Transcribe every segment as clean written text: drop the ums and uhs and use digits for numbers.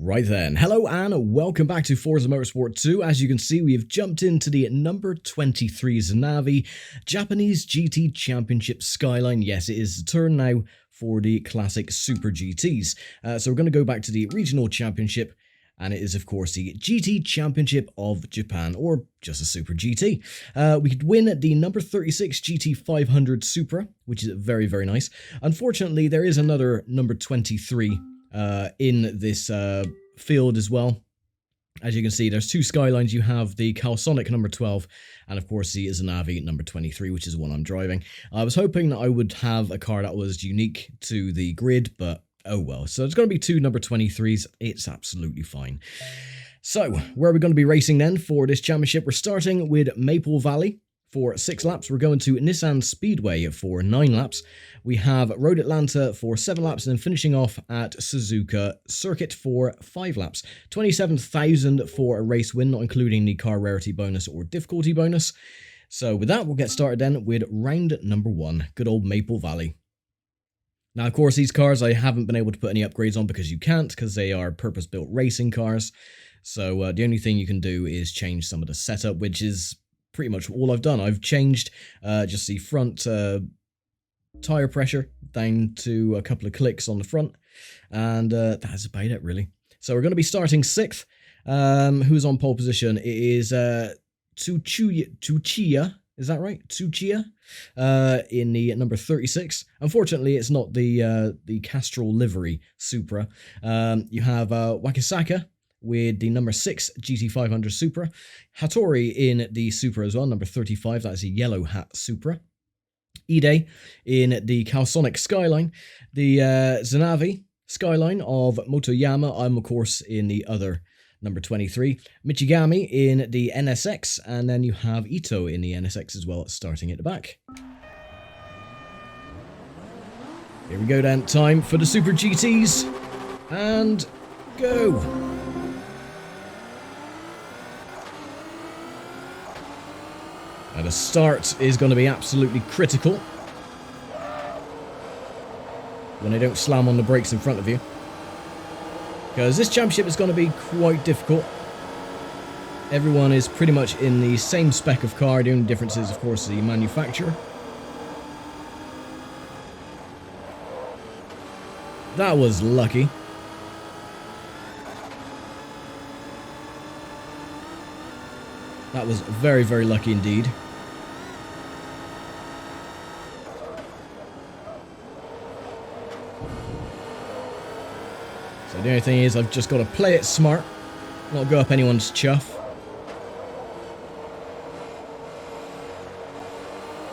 Right then, hello and welcome back to Forza Motorsport 2. As you can see, we have jumped into the number 23 Xanavi Japanese GT Championship Skyline. Yes, it is the turn now for the classic Super GTs. So we're going to go back to the regional championship, and it is of course the GT Championship of Japan, or just a Super GT. We could win the number 36 GT500 Supra, which is very, very nice. Unfortunately, there is another number 23 in this field as well. As you can see, there's two Skylines. You have the Calsonic number 12 and of course the Xanavi number 23, which is the one I'm driving. I was hoping that I would have a car that was unique to the grid, but oh well. So it's going to be two number 23s. It's absolutely fine. So where are we going to be racing then for this championship? We're starting with Maple Valley for 6 laps. We're going to Nissan Speedway for 9 laps. We have Road Atlanta for 7 laps, and then finishing off at Suzuka Circuit for 5 laps. 27,000 for a race win, not including the car rarity bonus or difficulty bonus. So with that, we'll get started then with round number 1, good old Maple Valley. Now, of course, these cars I haven't been able to put any upgrades on because you can't, because they are purpose-built racing cars. So the only thing you can do is change some of the setup, which is pretty much all I've done. I've changed just the front tire pressure down to a couple of clicks on the front, and that's about it really. So we're going to be starting 6th. Who's on pole position? It is Tsuchiya, is that right? Tsuchiya in the number 36. Unfortunately, it's not the Castrol livery Supra. You have Wakisaka with the number 6 GT500 Supra. Hattori in the Supra as well, number 35, that's a yellow hat Supra. Ide in the Calsonic Skyline. The Xanavi Skyline of Motoyama, I'm of course in the other number 23. Michigami in the NSX, and then you have Ito in the NSX as well, starting at the back. Here we go then, time for the Super GTs, and go! Now the start is going to be absolutely critical when they don't slam on the brakes in front of you, because this championship is going to be quite difficult. Everyone is pretty much in the same spec of car. The only difference is, of course, the manufacturer. That was lucky. That was very, very lucky indeed. So the only thing is I've just got to play it smart, not go up anyone's chuff.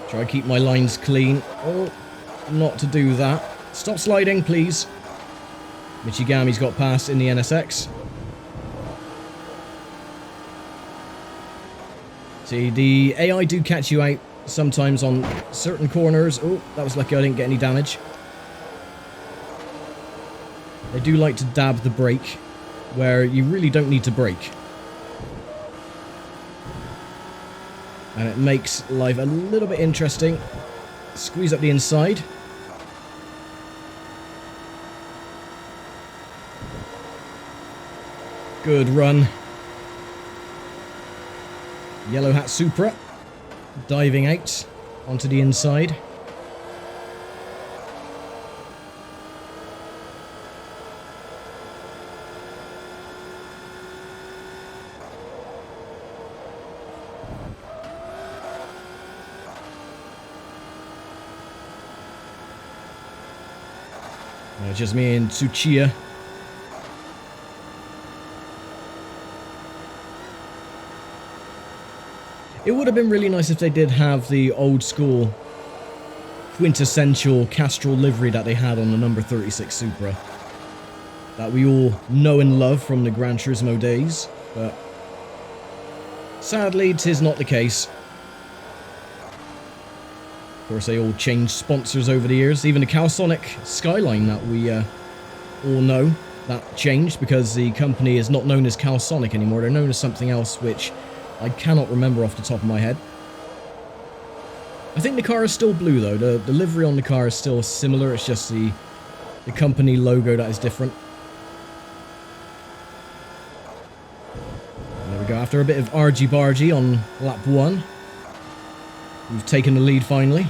Try to keep my lines clean. Oh, not to do that. Stop sliding, please. Michigami's got past in the NSX. See, the AI do catch you out sometimes on certain corners. Oh, that was lucky I didn't get any damage. They do like to dab the brake where you really don't need to brake. And it makes life a little bit interesting. Squeeze up the inside. Good run. Yellow hat Supra diving out onto the inside. Just me and Tsuchiya. It would have been really nice if they did have the old school quintessential Castrol livery that they had on the number 36 Supra that we all know and love from the Gran Turismo days, but sadly it is not the case. Of course, they all changed sponsors over the years. Even the Calsonic Skyline that we all know, that changed because the company is not known as Calsonic anymore. They're known as something else, which I cannot remember off the top of my head. I think the car is still blue though. The livery on the car is still similar. It's just the company logo that is different. we go. After a bit of argy-bargy on lap 1, we've taken the lead finally.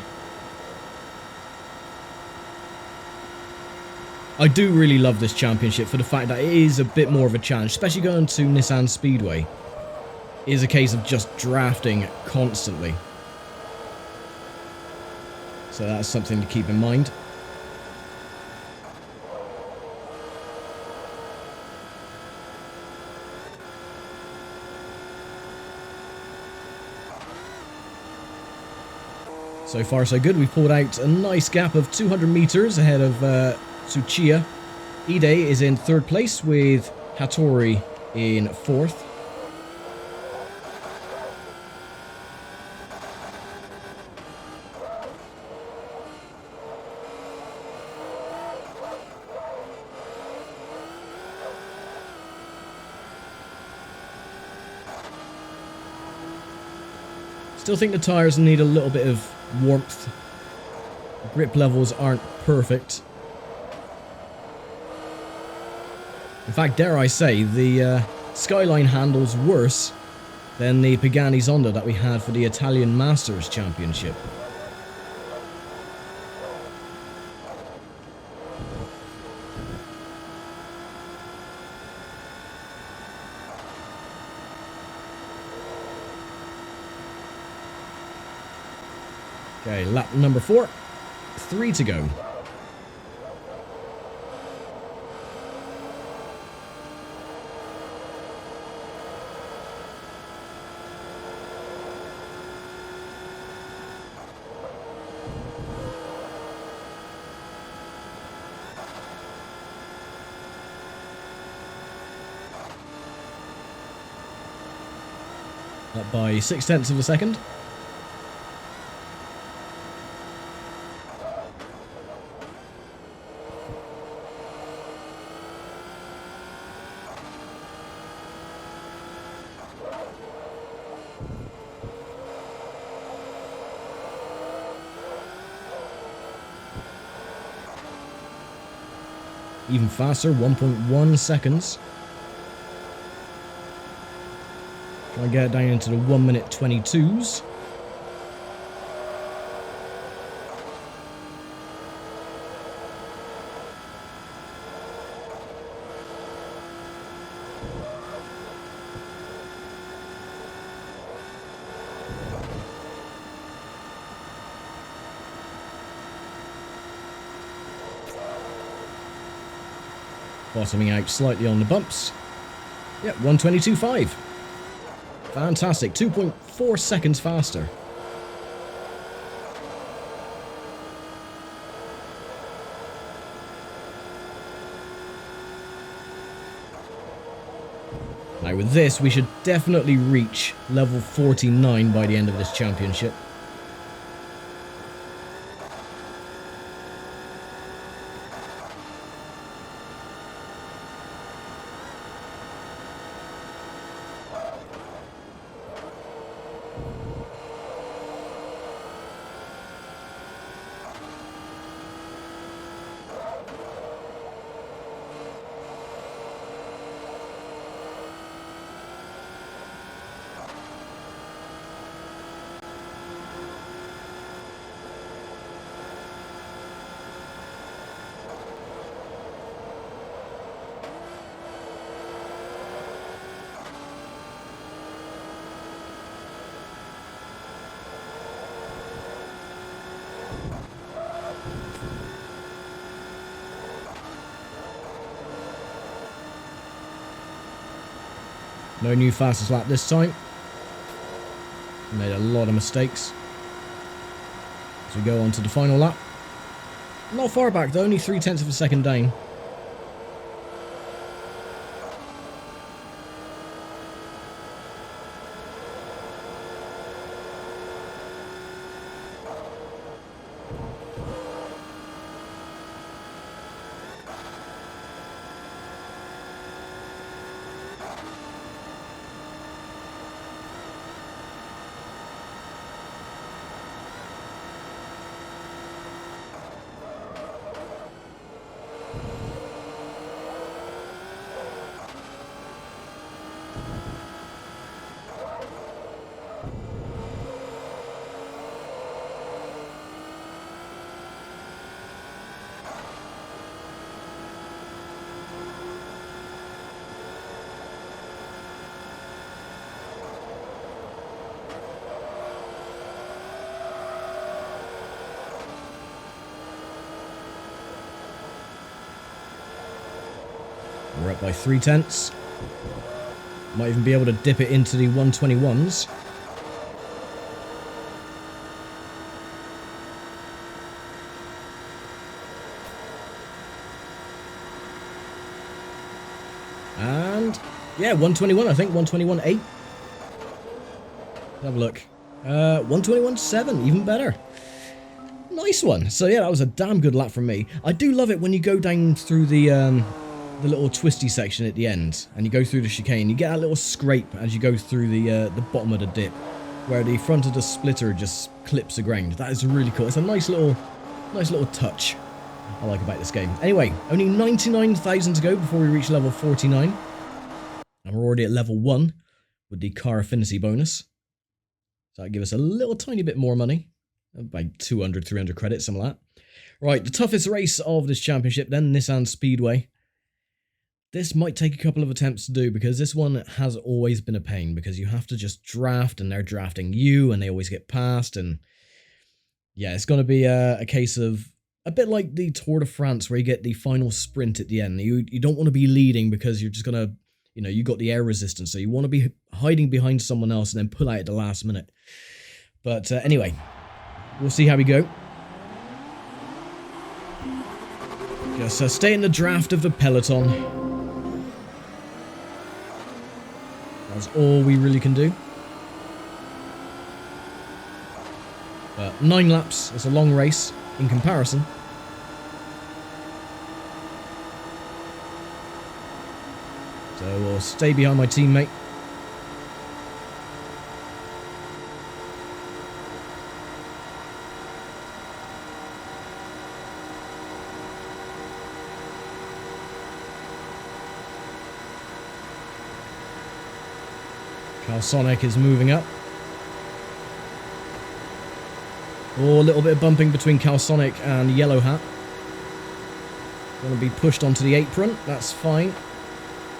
I do really love this championship for the fact that it is a bit more of a challenge, especially going to Nissan Speedway. It is a case of just drafting constantly. So that's something to keep in mind. So far so good. We've pulled out a nice gap of 200 meters ahead of Tsuchiya. Ide is in 3rd place with Hattori in 4th. Still think the tyres need a little bit of warmth. Grip levels aren't perfect. In fact, dare I say, the Skyline handles worse than the Pagani Zonda that we had for the Italian Masters Championship. Okay, lap number 4. 3 to go. Up by 0.6 of a second. Even faster, 1.1 seconds. Try and get it down into the 1 minute 22s. Bottoming out slightly on the bumps. Yep, 122.5. Fantastic, 2.4 seconds faster. Now with this, we should definitely reach level 49 by the end of this championship. No new fastest lap this time. Made a lot of mistakes. As we go on to the final lap. Not far back though, only 0.3 of a second down. We're up by 0.3. Might even be able to dip it into the 121s. And yeah, 121, I think. 121.8. Have a look. 121.7, even better. Nice one. So yeah, that was a damn good lap from me. I do love it when you go down through the little twisty section at the end, and you go through the chicane. You get that little scrape as you go through the bottom of the dip, where the front of the splitter just clips the ground. That is really cool. It's a nice little touch I like about this game. Anyway, only 99,000 to go before we reach level 49, and we're already at level 1 with the car affinity bonus. So that'll give us a little tiny bit more money, about 200, 300 credits, something like that. Right, the toughest race of this championship then, Nissan Speedway. This might take a couple of attempts to do, because this one has always been a pain, because you have to just draft, and they're drafting you, and they always get past, and yeah, it's going to be a case of a bit like the Tour de France, where you get the final sprint at the end. You don't want to be leading, because you're just going to, you know, you got the air resistance, so you want to be hiding behind someone else and then pull out at the last minute. But anyway, we'll see how we go. Just stay in the draft of the peloton. That's all we really can do. But 9 laps, it's a long race in comparison. So we'll stay behind my teammate. Sonic is moving up. Oh, a little bit of bumping between Sonic and Yellow Hat. Going to be pushed onto the apron. That's fine.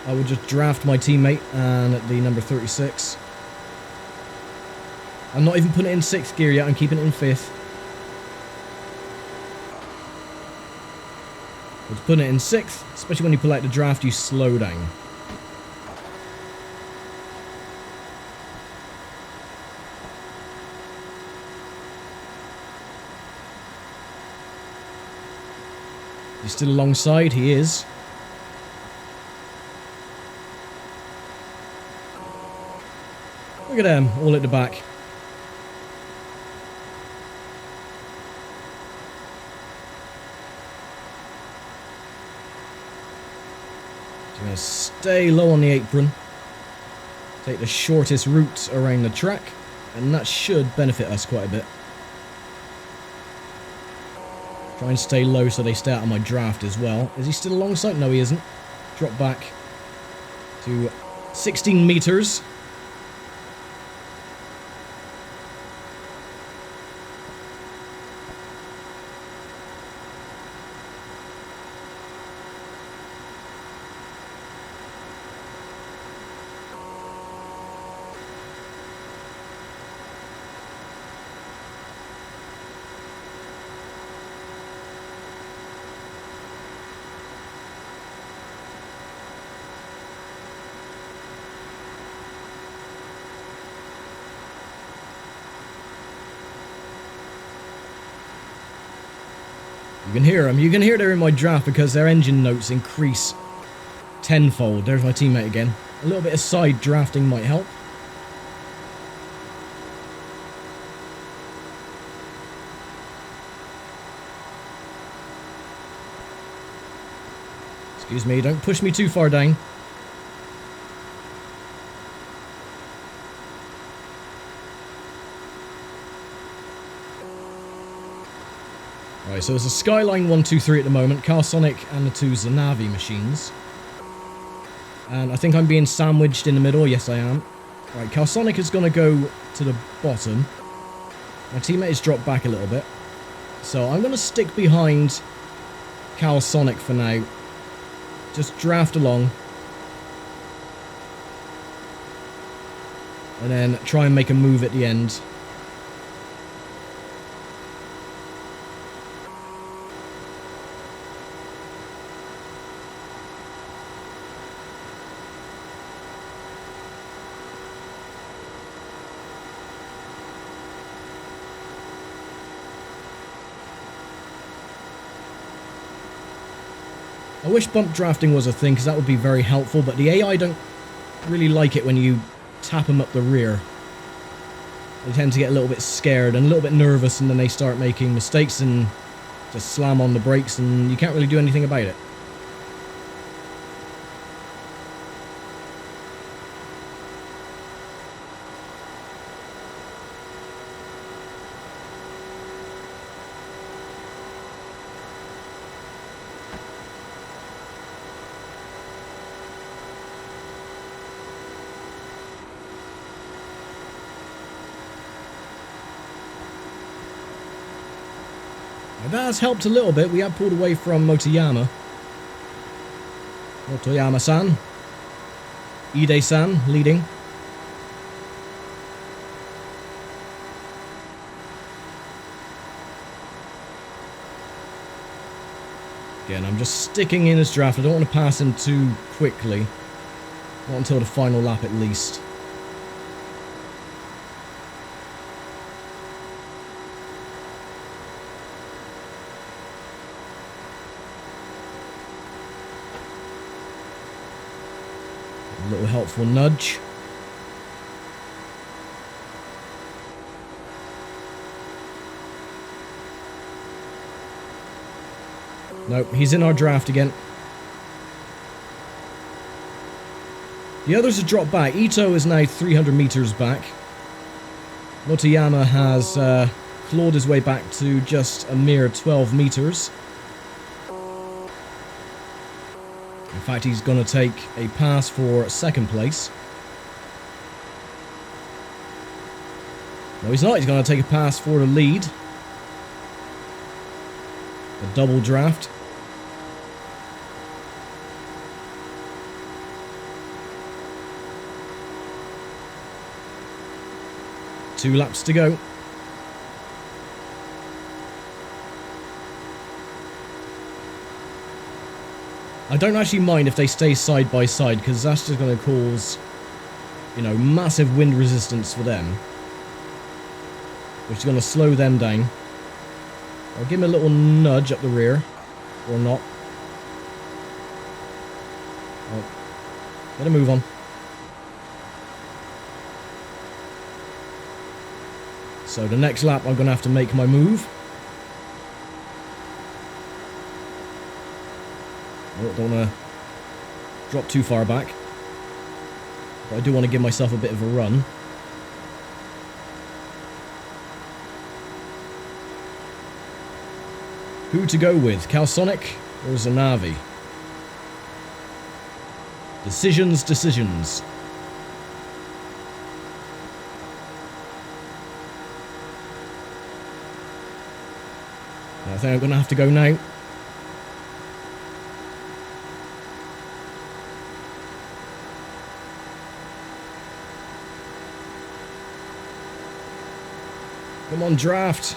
I will just draft my teammate and the number 36. I'm not even putting it in 6th gear yet. I'm keeping it in 5th. But putting it in 6th, especially when you pull out the draft, you slow down. He's still alongside, he is. Look at them, all at the back. Just gonna stay low on the apron. Take the shortest route around the track, and that should benefit us quite a bit. Try and stay low so they stay out of my draft as well. Is he still alongside? No, he isn't. Drop back to 16 meters. You can hear them. You can hear they're in my draft because their engine notes increase tenfold. There's my teammate again. A little bit of side drafting might help. Excuse me, don't push me too far down. Right, so there's a Skyline 1, 2, 3 at the moment, Sonic and the 2 Xanavi machines. And I think I'm being sandwiched in the middle. Yes, I am. Right, Sonic is going to go to the bottom. My teammate has dropped back a little bit. So I'm going to stick behind Sonic for now. Just draft along. And then try and make a move at the end. I wish bump drafting was a thing, because that would be very helpful, but the AI don't really like it when you tap them up the rear. They tend to get a little bit scared and a little bit nervous, and then they start making mistakes and just slam on the brakes, and you can't really do anything about it. That has helped a little bit. We have pulled away from Motoyama. Motoyama-san. Ide-san leading. Again, I'm just sticking in his draft. I don't want to pass him too quickly. Not until the final lap at least. A little helpful nudge. Nope, he's in our draft again. The others have dropped back. Ito is now 300 meters back. Motoyama has clawed his way back to just a mere 12 meters. In fact, he's going to take a pass for second place. No, he's not. He's going to take a pass for the lead. A double draft. Two laps to go. I don't actually mind if they stay side by side, because that's just going to cause, you know, massive wind resistance for them, which is going to slow them down. I'll give him a little nudge up the rear, or not. Oh, get a move on. So the next lap I'm going to have to make my move. Oh, don't want to drop too far back. But I do want to give myself a bit of a run. Who to go with? Calsonic or Xanavi? Decisions, decisions. I think I'm going to have to go now. Come on, draft.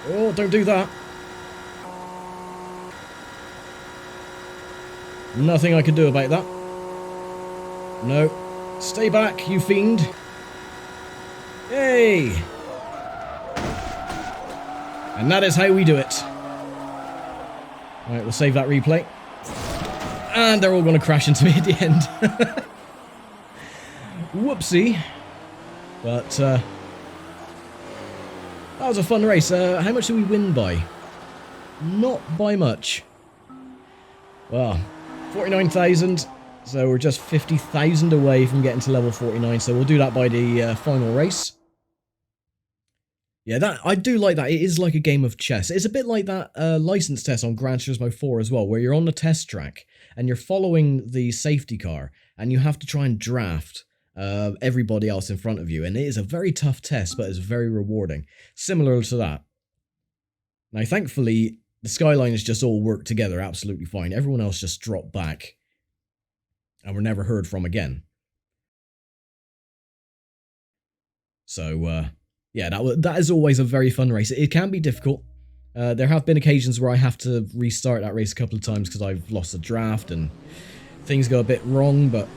Oh, don't do that. Nothing I can do about that. No. Stay back, you fiend. Yay! And that is how we do it. Alright, we'll save that replay. And they're all going to crash into me at the end. Whoopsie. But, that was a fun race. How much did we win by? Not by much. Well, 49,000. So we're just 50,000 away from getting to level 49. So we'll do that by the final race. Yeah, that I do like that. It is like a game of chess. It's a bit like that license test on Gran Turismo 4 as well, where you're on the test track and you're following the safety car and you have to try and draft everybody else in front of you. And it is a very tough test, but it's very rewarding. Similar to that. Now, thankfully, the Skyline has just all worked together absolutely fine. Everyone else just dropped back and were never heard from again. So, yeah, that is always a very fun race. It can be difficult. There have been occasions where I have to restart that race a couple of times because I've lost a draft and things go a bit wrong, but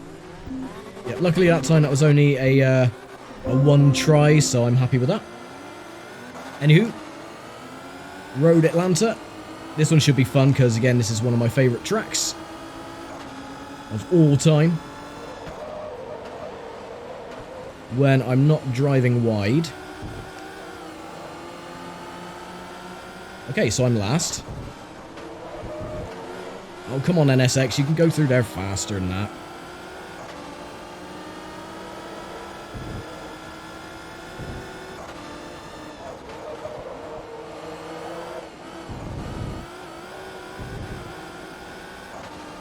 yeah, luckily that time that was only a a one try, so I'm happy with that. Anywho, Road Atlanta. This one should be fun because, again, this is one of my favourite tracks of all time. When I'm not driving wide. Okay, so I'm last. Oh, come on, NSX. You can go through there faster than that.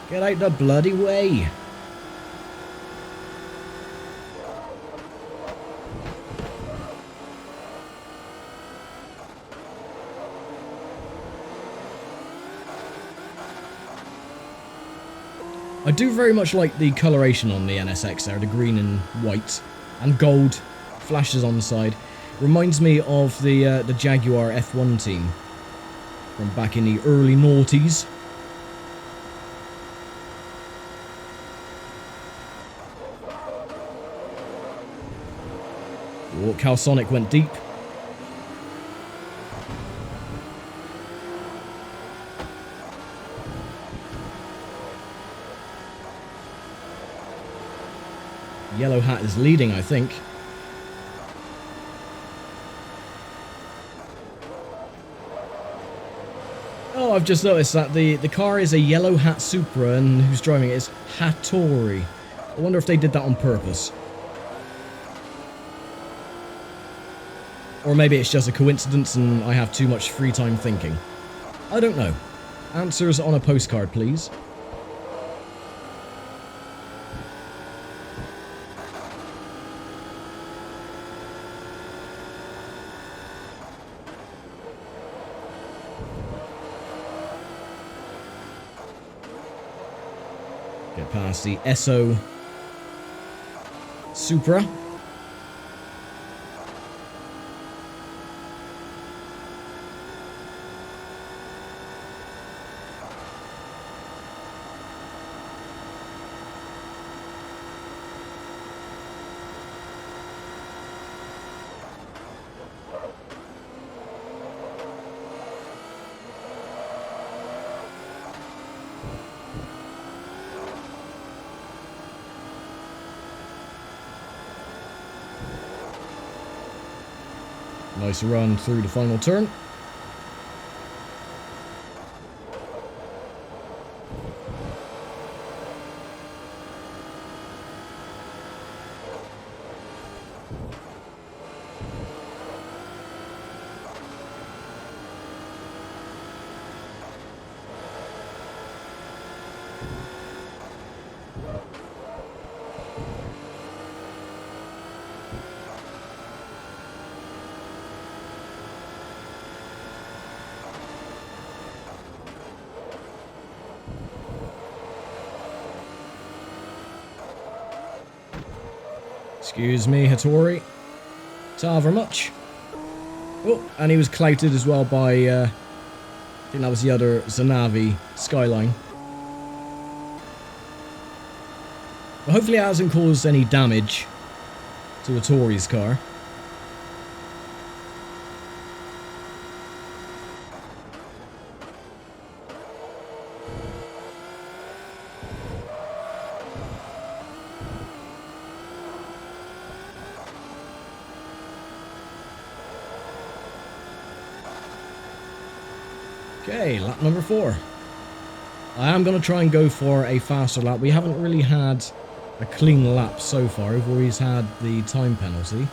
Get out the bloody way. I do very much like the coloration on the NSX there, the green and white, and gold flashes on the side. Reminds me of the Jaguar F1 team from back in the early noughties. Oh, Calsonic went deep. Yellow Hat is leading, I think. Oh, I've just noticed that the car is a Yellow Hat Supra, and who's driving it is Hattori. I wonder if they did that on purpose. Or maybe it's just a coincidence and I have too much free time thinking. I don't know. Answers on a postcard, please. Get past the Esso Supra. Nice run through the final turn. Excuse me, Hattori. However much. Oh, and he was clouted as well by, I think that was the other Xanavi Skyline. But hopefully it hasn't caused any damage to Hattori's car. Okay, lap number 4. I am going to try and go for a faster lap. We haven't really had a clean lap so far. We've always had the time penalty.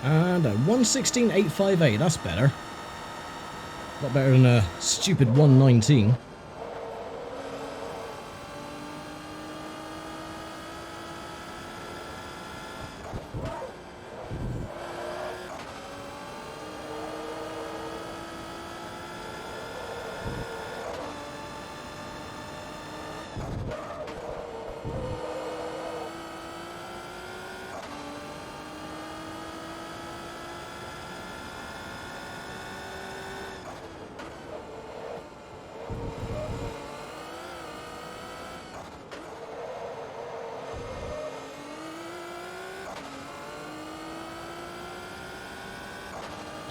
And a 116.858, that's better. A lot better than a stupid 119.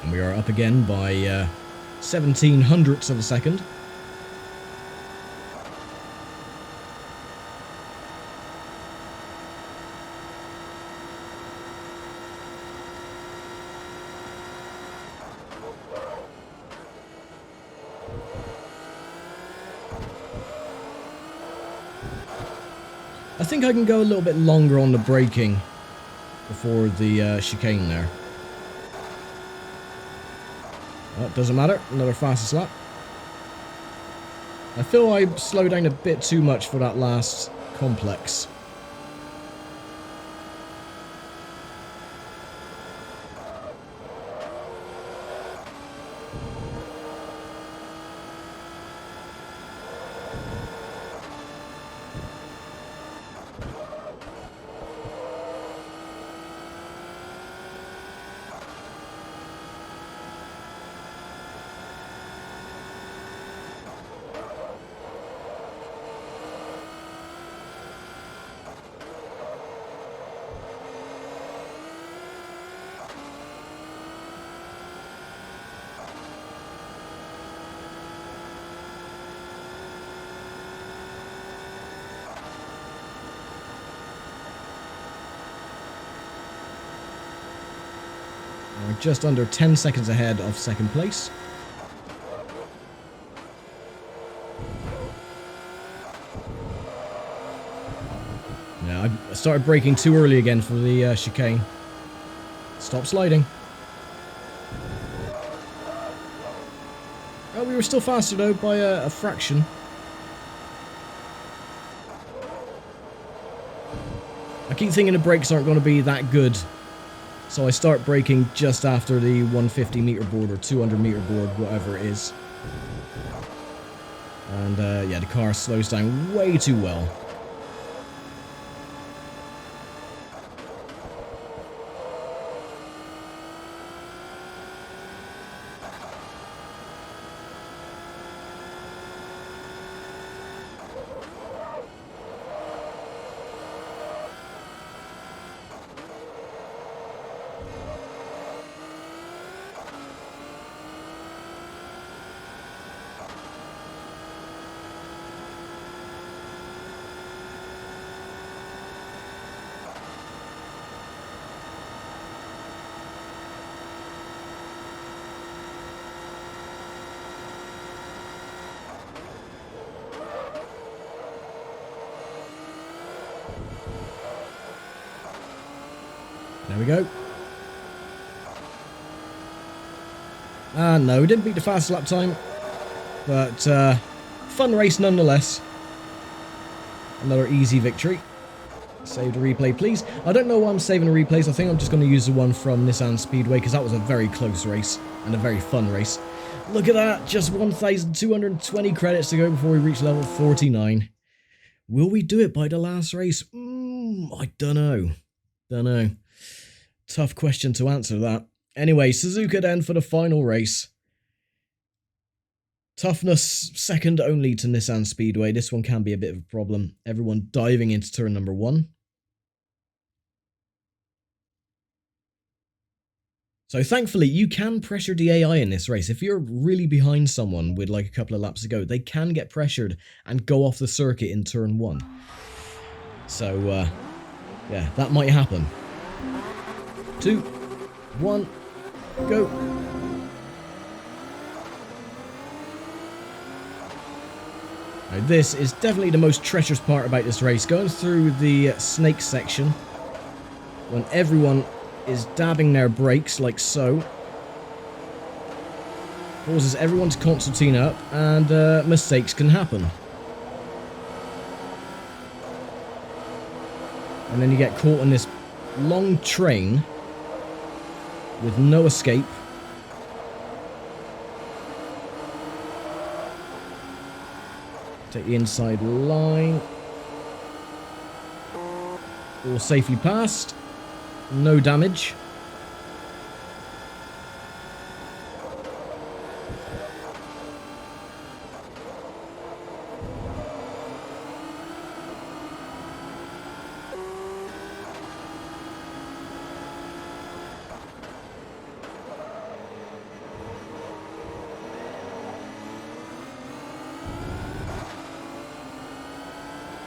And we are up again by 17 hundredths of a second. I think I can go a little bit longer on the braking before the chicane there. Well, doesn't matter, another fastest lap. I feel I slowed down a bit too much for that last complex. We're just under 10 seconds ahead of second place. Yeah, I started braking too early again for the chicane. Stop sliding. Oh, we were still faster though by a fraction. I keep thinking the brakes aren't going to be that good. So I start braking just after the 150 meter board or 200 meter board, whatever it is. And yeah, the car slows down way too well. There we go. No, we didn't beat the fastest lap time, but fun race nonetheless. Another easy victory. Save the replay, please. I don't know why I'm saving the replays. I think I'm just going to use the one from Nissan Speedway because that was a very close race and a very fun race. Look at that, just 1,220 credits to go before we reach level 49. Will we do it by the last race? I don't know. Don't know. Tough question to answer that. Anyway, Suzuka then for the final race. Toughness second only to Nissan Speedway. This one can be a bit of a problem. Everyone diving into turn number 1. So thankfully, you can pressure the AI in this race. If you're really behind someone with like a couple of laps to go, they can get pressured and go off the circuit in turn 1. So, yeah, that might happen. 2, 1, go. Now, this is definitely the most treacherous part about this race. Going through the snake section when everyone is dabbing their brakes like so. Causes everyone to concertina up, and mistakes can happen. And then you get caught in this long train with no escape. Take the inside line. All safely passed. No damage.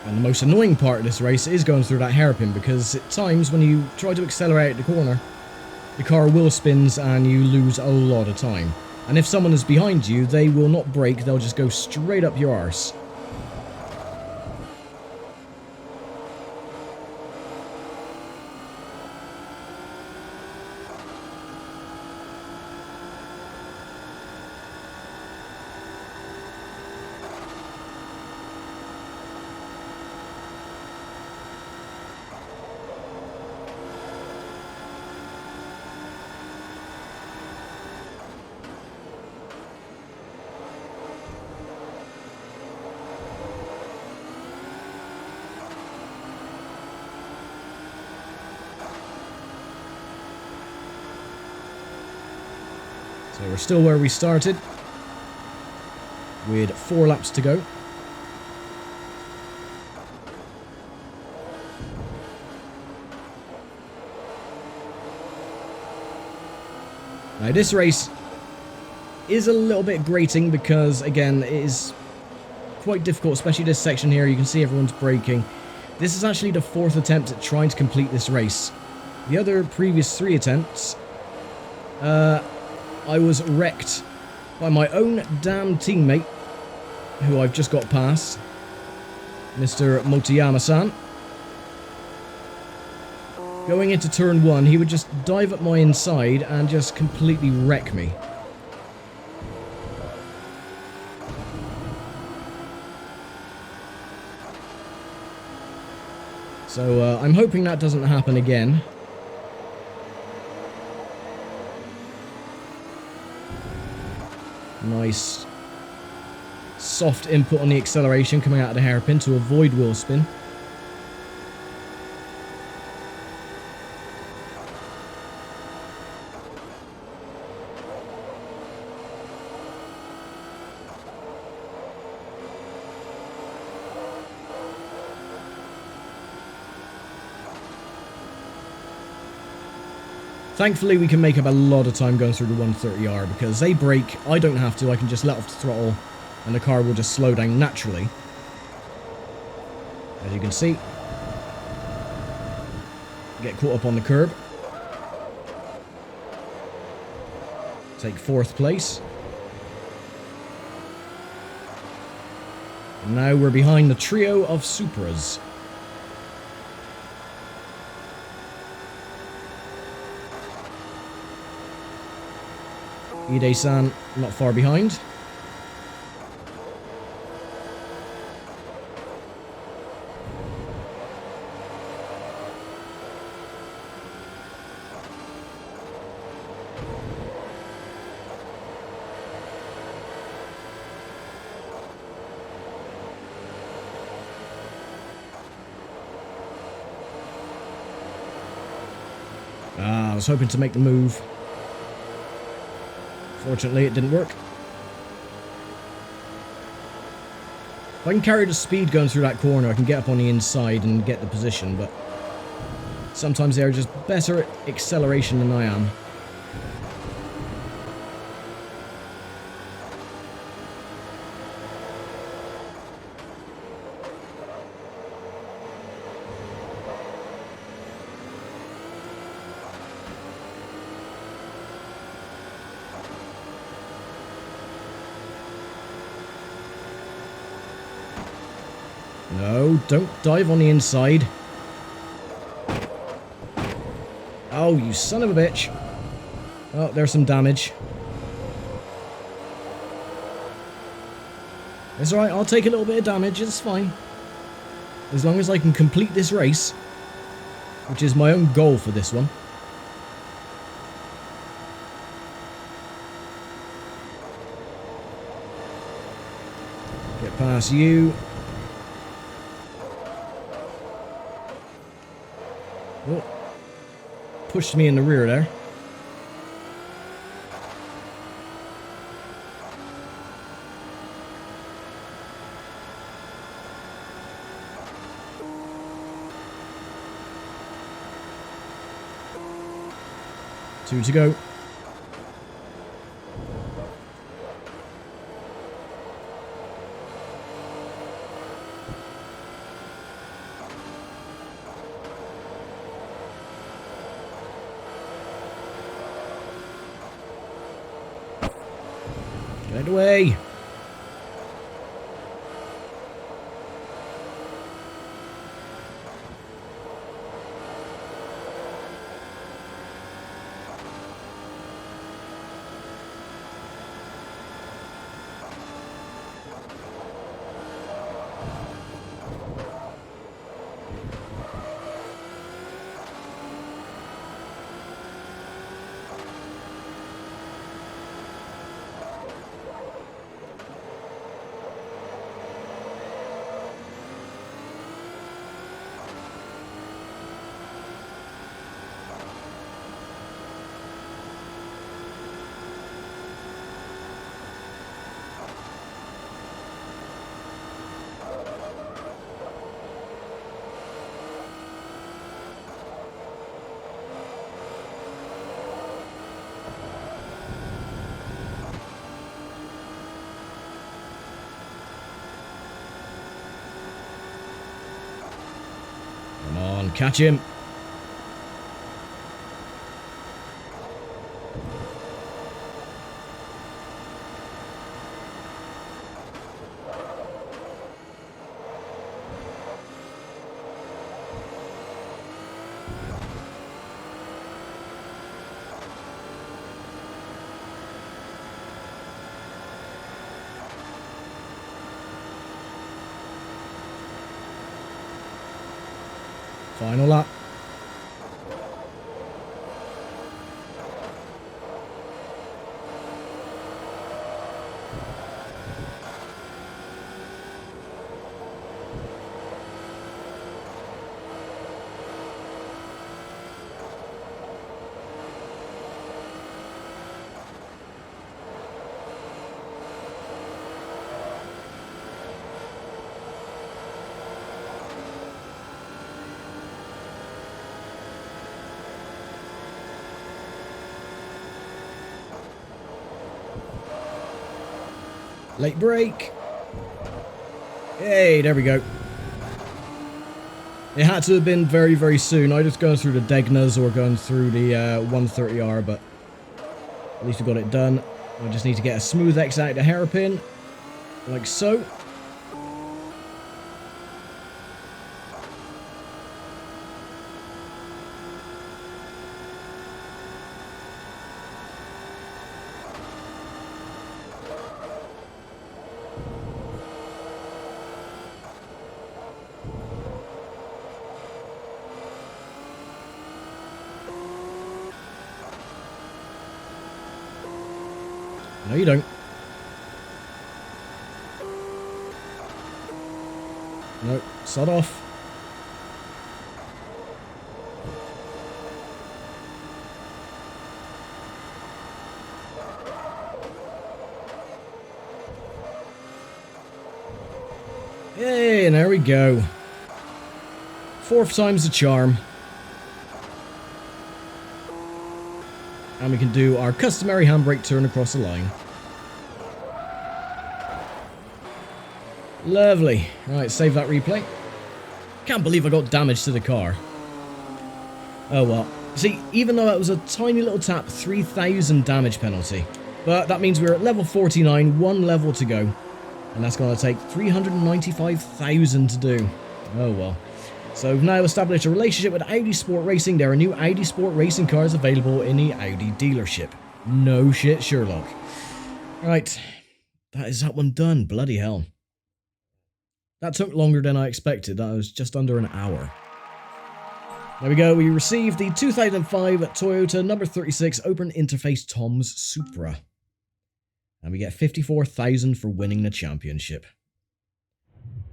And the most annoying part of this race is going through that hairpin, because at times when you try to accelerate the corner, the car wheel spins and you lose a lot of time. And if someone is behind you, they will not brake, they'll just go straight up your arse. So we're still where we started, with 4 laps to go. Now this race is a little bit grating because, again, it is quite difficult, especially this section here. You can see everyone's braking. This is actually the 4th attempt at trying to complete this race. The other previous 3 attempts, I was wrecked by my own damn teammate, who I've just got past, Mr. Motoyama-san. Going into turn 1, he would just dive up my inside and just completely wreck me. So I'm hoping that doesn't happen again. Nice soft input on the acceleration coming out of the hairpin to avoid wheel spin. Thankfully, we can make up a lot of time going through the 130R, because they brake, I don't have to, I can just let off the throttle, and the car will just slow down naturally. As you can see. Get caught up on the curb. Take 4th place. And now we're behind the trio of Supras. Ide-san not far behind. I was hoping to make the move. Fortunately, it didn't work. If I can carry the speed going through that corner, I can get up on the inside and get the position, but sometimes they're just better at acceleration than I am. No, don't dive on the inside. Oh, you son of a bitch. Oh, there's some damage. It's alright, I'll take a little bit of damage, it's fine. As long as I can complete this race, which is my own goal for this one. Get past you. Oh, pushed me in the rear there. Two to go. Get away. Come on, catch him. Final lap. Late break. Hey, there we go. It had to have been very, very soon. I just going through the Degnas or going through the 130R, but at least we got it done. I just need to get a smooth exit out of the hairpin, like so. No, you don't. No, sod off. Yay, and there we go. Fourth time's the charm. And we can do our customary handbrake turn across the line. Lovely. Right, save that replay. Can't believe I got damage to the car. Oh well. See, even though that was a tiny little tap, 3,000 damage penalty. But that means we're at level 49, one level to go. And that's going to take 395,000 to do. Oh well. So we've now established a relationship with Audi Sport Racing. There are new Audi Sport Racing cars available in the Audi dealership. No shit, Sherlock. Right, that is that one done. Bloody hell. That took longer than I expected. That was just under an hour. There we go. We received the 2005 Toyota number 36 open interface Tom's Supra. And we get 54,000 for winning the championship.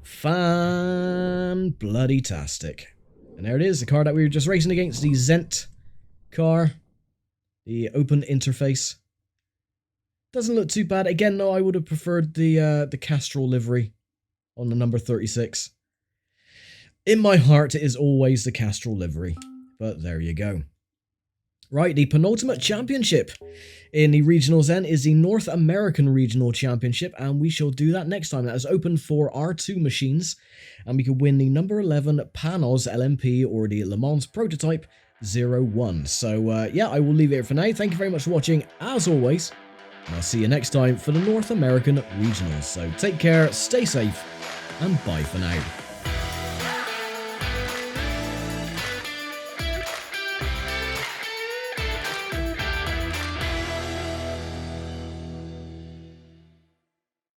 Fan-bloody-tastic. And there it is, the car that we were just racing against, the Zent car. The open interface. Doesn't look too bad. Again, though, I would have preferred the Castrol livery on the number 36. In my heart, it is always the Castrol livery. But there you go. Right, the penultimate championship in the regionals then is the North American Regional Championship, and we shall do that next time. That is open for R2 machines, and we could win the number 11 Panos LMP or the Le Mans Prototype 01. So, yeah, I will leave it here for now. Thank you very much for watching, as always, and I'll see you next time for the North American Regionals. So, take care, stay safe, and bye for now.